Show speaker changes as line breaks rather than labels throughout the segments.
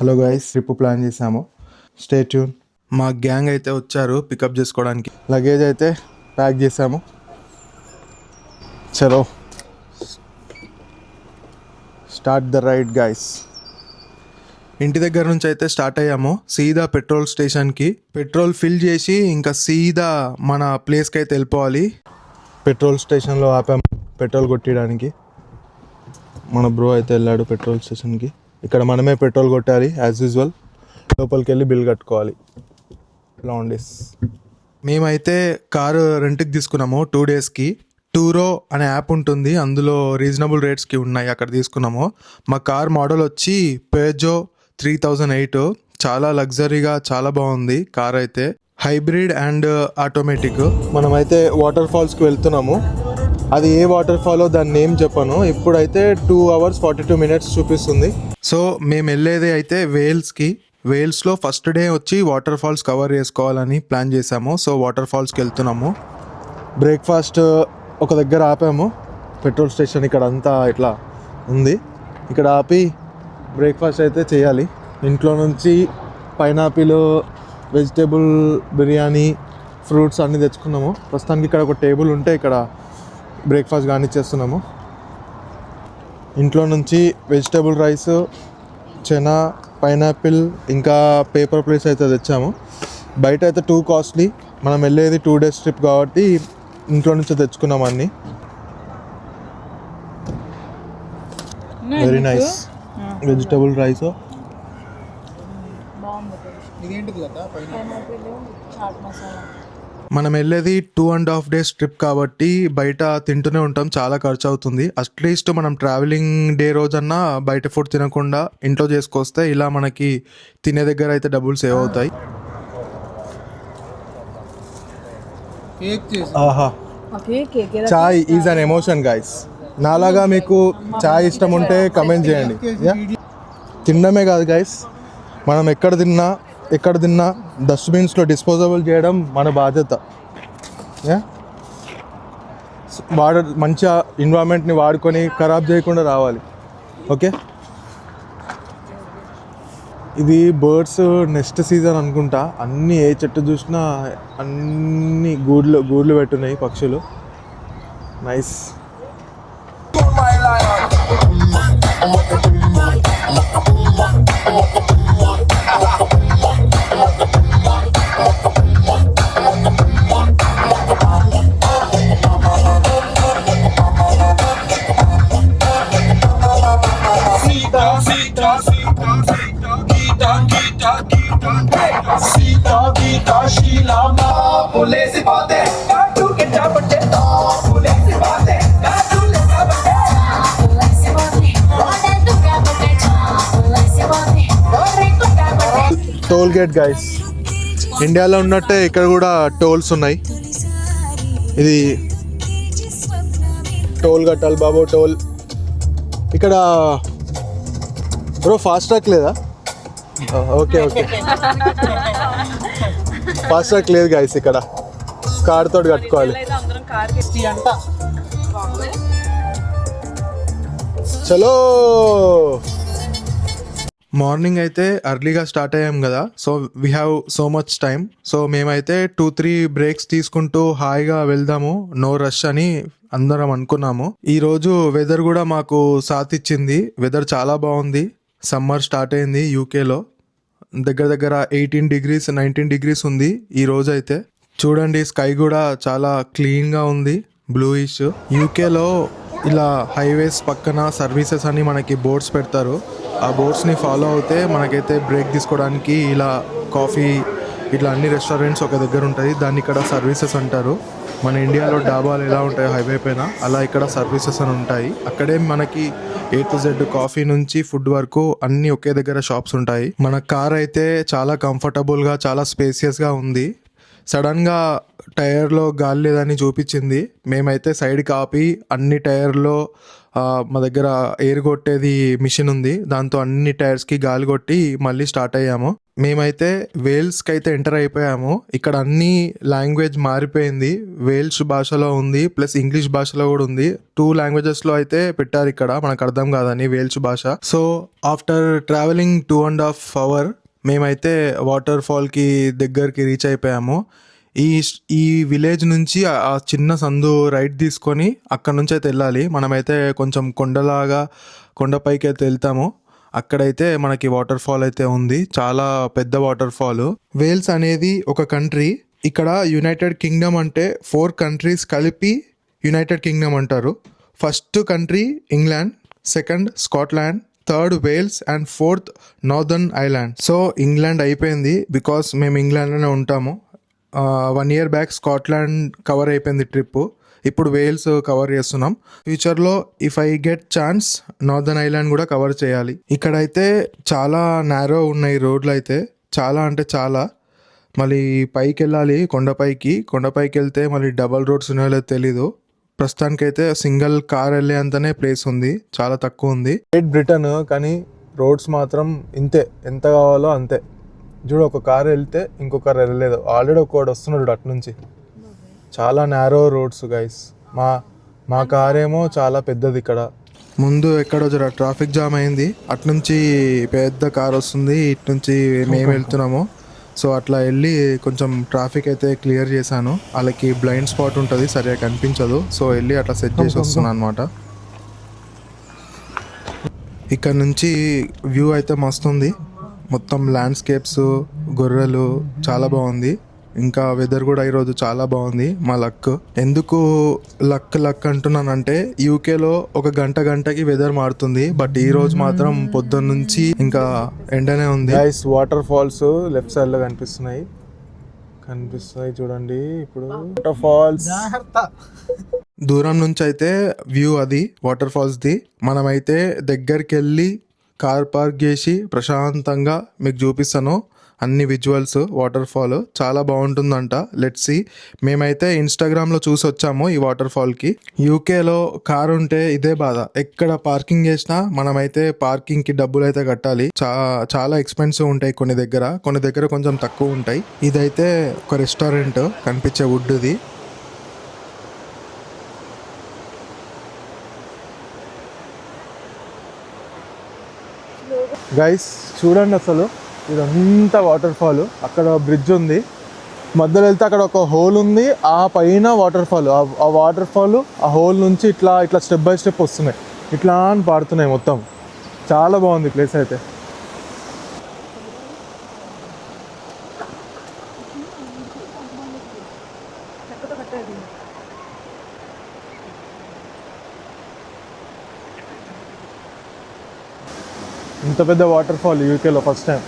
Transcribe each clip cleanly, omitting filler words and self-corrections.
Hello guys, trip plan చేసాము. Stay tune. మా gang అయితే వచ్చారు పికప్ చేసుకోవడానికి. లగేజ్ అయితే ప్యాక్ చేసాము. చలో స్టార్ట్ ద రైడ్ గైస్. ఇంటి దగ్గర నుంచి అయితే స్టార్ట్ అయ్యాము. సీదా పెట్రోల్ స్టేషన్కి పెట్రోల్ ఫిల్ చేసి ఇంకా సీదా మన ప్లేస్కి అయితే వెళ్ళిపోవాలి. పెట్రోల్ స్టేషన్లో ఆపాము పెట్రోల్ కొట్టడానికి. మన బ్రో అయితే వెళ్ళాడు పెట్రోల్ స్టేషన్కి. ఇక్కడ మనమే పెట్రోల్ కొట్టాలి యాజ్ యూజువల్. లోపలికి వెళ్ళి బిల్ కట్టుకోవాలి. లాండీస్ మేమైతే కారు రెంట్కి తీసుకున్నాము 2 డేస్కి. టూరో అనే యాప్ ఉంటుంది, అందులో రీజనబుల్ రేట్స్కి ఉన్నాయి, అక్కడ తీసుకున్నాము. మా కార్ మోడల్ వచ్చి పేజో 3008. చాలా లగ్జరీగా చాలా బాగుంది కార్ అయితే. Hybrid and automatic. మనమైతే వాటర్ ఫాల్స్కి వెళ్తున్నాము. అది ఏ వాటర్ ఫాలో దాని నేమ్ చెప్పను. ఇప్పుడైతే 2 hours 42 minutes చూపిస్తుంది. సో మేము వెళ్ళేది అయితే వేల్స్లో ఫస్ట్ డే వచ్చి వాటర్ ఫాల్స్ కవర్ చేసుకోవాలని ప్లాన్ చేసాము. సో వాటర్ ఫాల్స్కి వెళ్తున్నాము. బ్రేక్ఫాస్ట్ ఒక దగ్గర ఆపాము. పెట్రోల్ స్టేషన్ ఇక్కడ అంతా ఇట్లా ఉంది. ఇక్కడ ఆపి బ్రేక్ఫాస్ట్ అయితే చేయాలి. ఇంట్లో నుంచి పైనాపిల్, వెజిటేబుల్ బిర్యానీ, ఫ్రూట్స్ అన్నీ తెచ్చుకున్నాము. ప్రస్తుతానికి ఇక్కడ ఒక టేబుల్ ఉంటే ఇక్కడ బ్రేక్ఫాస్ట్ కానిచ్చేస్తున్నాము. ఇంట్లో నుంచి వెజిటేబుల్ రైస్, చెనా, పైనాపిల్ ఇంకా పేపర్ ప్లేట్స్ అయితే తెచ్చాము. బయట అయితే టూ కాస్ట్లీ. మనం వెళ్ళేది 2 days ట్రిప్ కాబట్టి ఇంట్లో నుంచి తెచ్చుకున్నాం అన్నీ. Very nice vegetable rice. మనం వెళ్ళేది 2.5 days ట్రిప్ కాబట్టి బయట తింటూనే ఉంటాం, చాలా ఖర్చు అవుతుంది. అట్లీస్ట్ మనం ట్రావెలింగ్ డే రోజన్నా బయట ఫుడ్ తినకుండా ఇంట్లో చేసుకొస్తే ఇలా మనకి తినే దగ్గర అయితే డబ్బులు సేవ్ అవుతాయి. ఆహా, చాయ్ ఈజ్ అన్ ఎమోషన్ గైస్. నాలాగా మీకు చాయ్ ఇష్టం ఉంటే కమెంట్ చేయండి. తినడమే కాదు గైస్, మనం ఎక్కడ తిన్నా డస్ట్బిన్స్లో డిస్పోజబుల్ చేయడం మన బాధ్యత. మంచిగా ఎన్విరాన్మెంట్ని వాడుకొని ఖరాబ్ చేయకుండా రావాలి. ఓకే, ఇది బర్డ్స్ నెక్స్ట్ సీజన్ అనుకుంటా. అన్నీ ఏ చెట్టు చూసినా అన్ని గూడ్లు పెట్టున్నాయి పక్షులు. నైస్. Toll gate guys. ఇండియాలో ఉన్నట్టే ఇక్కడ కూడా టోల్స్ ఉన్నాయి. ఇది టోల్ కట్టాలి బాబు, టోల్. ఇక్కడ బ్రో ఫాస్ట్ ట్రాక్ లేదా? ఓకే ఫాస్ట్ ట్రాక్ లేదు గైస్, ఇక్కడ కార్ తోటి కట్టుకోవాలి. చలో. మార్నింగ్ అయితే అర్లీగా స్టార్ట్ అయ్యాం కదా, so we have so much time. So మేమైతే 2-3 బ్రేక్స్ తీసుకుంటూ హాయిగా వెళ్దాము, నో రష్ అని అందరం అనుకున్నాము. ఈరోజు వెదర్ కూడా మాకు సాత్ ఇచ్చింది. వెదర్ చాలా బాగుంది. సమ్మర్ స్టార్ట్ అయింది యూకేలో. దగ్గర 18 degrees 19 degrees ఉంది ఈ రోజు అయితే. చూడండి, స్కై కూడా చాలా క్లీన్గా ఉంది, బ్లూయిష్. యూకేలో ఇలా హైవేస్ పక్కన సర్వీసెస్ అని మనకి బోర్డ్స్ పెడతారు. ఆ బోర్డ్స్ని ఫాలో అవుతే మనకైతే బ్రేక్ తీసుకోవడానికి ఇలా కాఫీ ఇట్లా అన్ని రెస్టారెంట్స్ ఒక దగ్గర ఉంటుంది. దాన్ని ఇక్కడ సర్వీసెస్ అంటారు. మన ఇండియాలో డాబాలు ఎలా ఉంటాయో హైవే పైన, అలా ఇక్కడ సర్వీసెస్ అని ఉంటాయి. అక్కడే మనకి A to Z కాఫీ నుంచి ఫుడ్ వరకు అన్నీ ఒకే దగ్గర షాప్స్ ఉంటాయి. మన కార్ అయితే చాలా కంఫర్టబుల్గా చాలా స్పేసియస్గా ఉంది. సడన్గా టైర్లో గాలి లేదని చూపించింది. మేమైతే సైడ్కి ఆపి అన్ని టైర్లో మా దగ్గర ఎయిర్ కొట్టేది మిషన్ ఉంది, దాంతో అన్ని టైర్స్కి గాలి కొట్టి మళ్ళీ స్టార్ట్ అయ్యాము. మేమైతే వేల్స్కి అయితే ఎంటర్ అయిపోయాము. ఇక్కడ అన్ని లాంగ్వేజ్ మారిపోయింది. వేల్స్ భాషలో ఉంది, ప్లస్ ఇంగ్లీష్ భాషలో కూడా ఉంది. 2 లాంగ్వేజెస్లో అయితే పెట్టారు ఇక్కడ, మనకు అర్థం కాదని వేల్స్ భాష. సో ఆఫ్టర్ ట్రావెలింగ్ 2.5 అవర్ మేమైతే వాటర్ ఫాల్కి దగ్గరికి రీచ్ అయిపోయాము. ఈ విలేజ్ నుంచి ఆ చిన్న సందు రైట్ తీసుకొని అక్కడ నుంచి అయితే వెళ్ళాలి. మనమైతే కొంచెం కొండపైకి అయితే వెళ్తాము. అక్కడైతే మనకి వాటర్ ఫాల్ అయితే ఉంది, చాలా పెద్ద వాటర్ ఫాల్. వేల్స్ అనేది ఒక కంట్రీ. ఇక్కడ యునైటెడ్ కింగ్డమ్ అంటే 4 కంట్రీస్ కలిపి యునైటెడ్ కింగ్డమ్ అంటారు. First country England, second Scotland, third Wales and fourth northern island. So England అయిపోయింది, బికాస్ మేము ఇంగ్లాండ్లోనే ఉంటాము. 1 year బ్యాక్ స్కాట్లాండ్ కవర్ అయిపోయింది ట్రిప్. ఇప్పుడు వేల్స్ కవర్ చేస్తున్నాం. ఫ్యూచర్లో if I get chance northern island కూడా కవర్ చేయాలి. ఇక్కడైతే చాలా నేరో ఉన్నాయి రోడ్లు అయితే, చాలా అంటే చాలా. మళ్ళీ పైకి వెళ్ళాలి, కొండపైకి వెళ్తే మళ్ళీ డబల్ రోడ్స్ ఉన్నాయో లేదో తెలీదు. ప్రస్తుతానికైతే సింగిల్ కార్ వెళ్ళే అంతనే ప్లేస్ ఉంది, చాలా తక్కువ ఉంది. గ్రేట్ బ్రిటన్, కానీ రోడ్స్ మాత్రం ఇంతే, ఎంత కావాలో అంతే. చూడు, ఒక కార్ వెళ్తే ఇంకో కార్ వెళ్ళలేదు. ఆల్రెడీ ఒకటి వస్తున్నాడు అటు నుంచి. చాలా నేరో రోడ్స్ గైస్. మా కార్ ఏమో చాలా పెద్దది. ఇక్కడ ముందు ఎక్కడో జర ట్రాఫిక్ జామ్ అయింది, అటు నుంచి పెద్ద కార్ వస్తుంది, ఇటు నుంచి మేము వెళ్తున్నాము. సో అట్లా వెళ్ళి కొంచెం ట్రాఫిక్ అయితే క్లియర్ చేశాను. వాళ్ళకి బ్లైండ్ స్పాట్ ఉంటుంది, సరిగా కనిపించదు. సో వెళ్ళి అట్లా సెట్ చేసి వస్తున్నాను అనమాట. ఇక్కడ నుంచి వ్యూ అయితే మస్తుంది, మొత్తం ల్యాండ్స్కేప్స్, గొర్రెలు, చాలా బాగుంది. ఇంకా వెదర్ కూడా ఈరోజు చాలా బాగుంది. మా లక్. ఎందుకు లక్ అంటున్నానంటే యూకేలో ఒక గంటకి వెదర్ మారుతుంది, బట్ ఈ రోజు మాత్రం పొద్దున్న నుంచి ఇంకా ఎండనే ఉంది. వాటర్ ఫాల్స్ లెఫ్ట్ సైడ్ లో కనిపిస్తున్నాయి చూడండి. ఇప్పుడు వాటర్ ఫాల్స్ దూరం నుంచి అయితే వ్యూ అది వాటర్ ఫాల్స్ ది. మనమైతే దగ్గరికి వెళ్ళి కార్ పార్క్ చేసి ప్రశాంతంగా మీకు చూపిస్తాను అన్ని విజువల్స్. వాటర్ ఫాల్ చాలా బాగుంటుందంట. Let's see. మేమైతే ఇన్స్టాగ్రామ్లో చూసి వచ్చాము ఈ వాటర్ ఫాల్కి. యూకేలో కార్ ఉంటే ఇదే బాధ, ఎక్కడ పార్కింగ్ చేసినా మనమైతే పార్కింగ్కి డబ్బులు అయితే కట్టాలి. చాలా ఎక్స్పెన్సివ్ ఉంటాయి కొన్ని దగ్గర కొంచెం తక్కువ ఉంటాయి. ఇదైతే ఒక రెస్టారెంట్ కనిపించే వుడ్ది. గైస్ చూడండి, అసలు ఇదంతా వాటర్ ఫాల్. అక్కడ బ్రిడ్జ్ ఉంది, మధ్యలో వెళ్తే అక్కడ ఒక హోల్ ఉంది, ఆ పైన వాటర్ ఫాల్. ఆ వాటర్ ఫాల్ ఆ హోల్ నుంచి ఇట్లా స్టెప్ బై స్టెప్ వస్తున్నాయి, ఇట్లా అని పాడుతున్నాయి మొత్తం. చాలా బాగుంది ప్లేస్ అయితే. ఇంత పెద్ద వాటర్ ఫాల్ యూకేలో ఫస్ట్ టైం.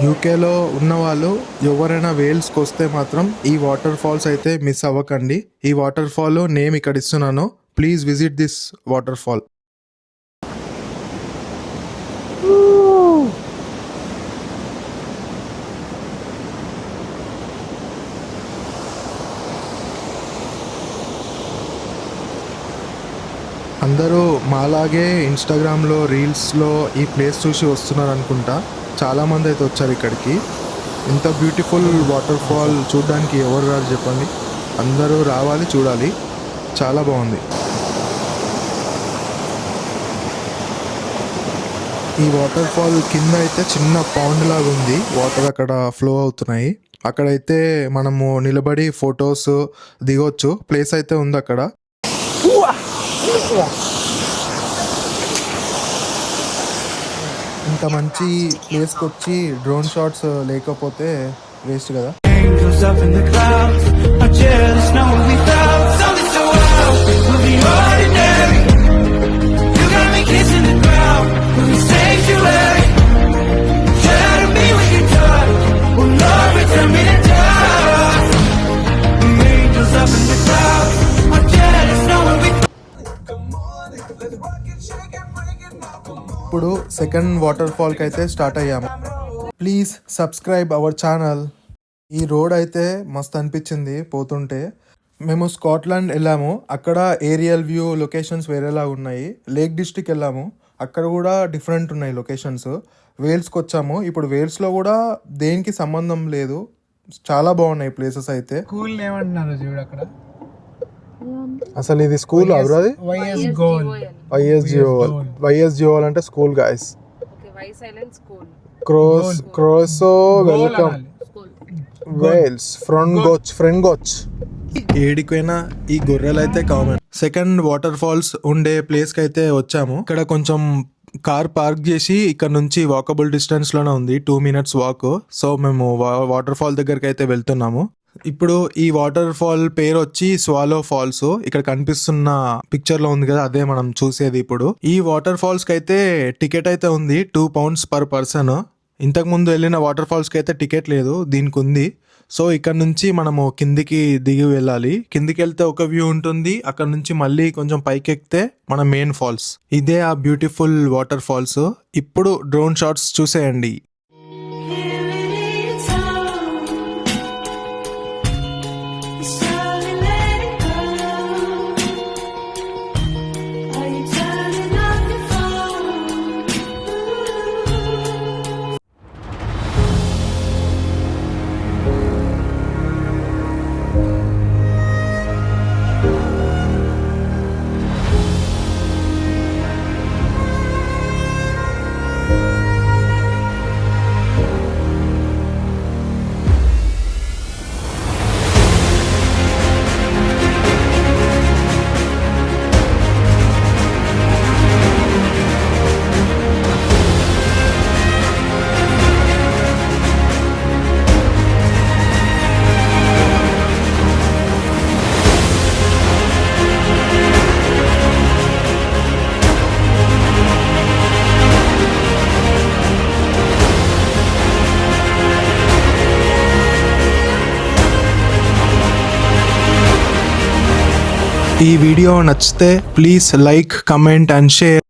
యూకేలో ఉన్న వాళ్ళు ఎవరైనా వేల్స్కి వస్తే మాత్రం ఈ వాటర్ ఫాల్స్ అయితే మిస్ అవ్వకండి. ఈ వాటర్ ఫాల్ నేమ్ ఇక్కడ ఇస్తున్నాను, please visit this water fall. అందరూ మాలాగే ఇన్స్టాగ్రామ్లో రీల్స్లో ఈ ప్లేస్ చూసి వస్తున్నారు అనుకుంటా. చాలామంది అయితే వచ్చారు ఇక్కడికి. ఇంత బ్యూటిఫుల్ వాటర్ ఫాల్ చూడడానికి ఎవరు రారు చెప్పండి, అందరూ రావాలి, చూడాలి. చాలా బాగుంది. ఈ వాటర్ ఫాల్ కింద అయితే చిన్న పౌండ్ లాగా ఉంది, వాటర్ అక్కడ ఫ్లో అవుతున్నాయి. అక్కడైతే మనము నిలబడి ఫొటోస్ దిగొచ్చు, ప్లేస్ అయితే ఉంది అక్కడ. ఇంత మంచి ప్లేస్కి వచ్చి డ్రోన్ షాట్స్ లేకపోతే వేస్ట్ కదా. ఇప్పుడు సెకండ్ వాటర్ ఫాల్కి అయితే స్టార్ట్ అయ్యాము. Please subscribe our channel. ఈ రోడ్ అయితే మస్తు అనిపించింది పోతుంటే. మేము స్కాట్లాండ్ వెళ్ళాము, అక్కడ ఏరియల్ వ్యూ లొకేషన్స్ వేరేలా ఉన్నాయి. లేక్ డిస్ట్రిక్ట్ వెళ్ళాము, అక్కడ కూడా డిఫరెంట్ ఉన్నాయి లొకేషన్స్. వేల్స్కి వచ్చాము. ఇప్పుడు వేల్స్లో కూడా దేనికి సంబంధం లేదు, చాలా బాగున్నాయి ప్లేసెస్ అయితే.
స్కూల్ ఏమంటున్నారు చూడు అక్కడ.
అసలు ఇది స్కూల్ అది
వైఎస్ గోల్.
వైఎస్జిఓల్ అంటే స్కూల్ గాయస్.
వై సైలెంట్ స్కూల్.
క్రోసో వెల్కమ్ వేల్స్ ఫ్రెండ్ గోచ్. ఏడికైనా ఈ గొర్రెలు అయితే కామన్. సెకండ్ వాటర్ ఫాల్స్ ఉండే ప్లేస్ కి అయితే వచ్చాము. ఇక్కడ కొంచెం కార్ పార్క్ చేసి ఇక్కడ నుంచి వాకబుల్ డిస్టెన్స్ లోనే ఉంది, 2 minutes వాక్. సో మేము వాటర్ ఫాల్ దగ్గరికి అయితే వెళ్తున్నాము. ఇప్పుడు ఈ వాటర్ ఫాల్ పేరు వచ్చి స్వాలో ఫాల్స్. ఇక్కడ కనిపిస్తున్న పిక్చర్ లో ఉంది కదా, అదే మనం చూసేది. ఇప్పుడు ఈ వాటర్ ఫాల్స్ కి అయితే టికెట్ అయితే ఉంది, 2 pounds per person. ఇంతకు ముందు వెళ్ళిన వాటర్ ఫాల్స్ కి అయితే టికెట్ లేదు, దీనికి ఉంది. సో ఇక్కడ నుంచి మనము కిందికి దిగి వెళ్ళాలి. కిందికి వెళ్తే ఒక వ్యూ ఉంటుంది, అక్కడ నుంచి మళ్ళీ కొంచెం పైకి ఎక్కితే మన మెయిన్ ఫాల్స్. ఇదే ఆ బ్యూటిఫుల్ వాటర్ ఫాల్స్. ఇప్పుడు డ్రోన్ షాట్స్ చూసేయండి. ఈ వీడియో నచ్చితే please like, comment and share.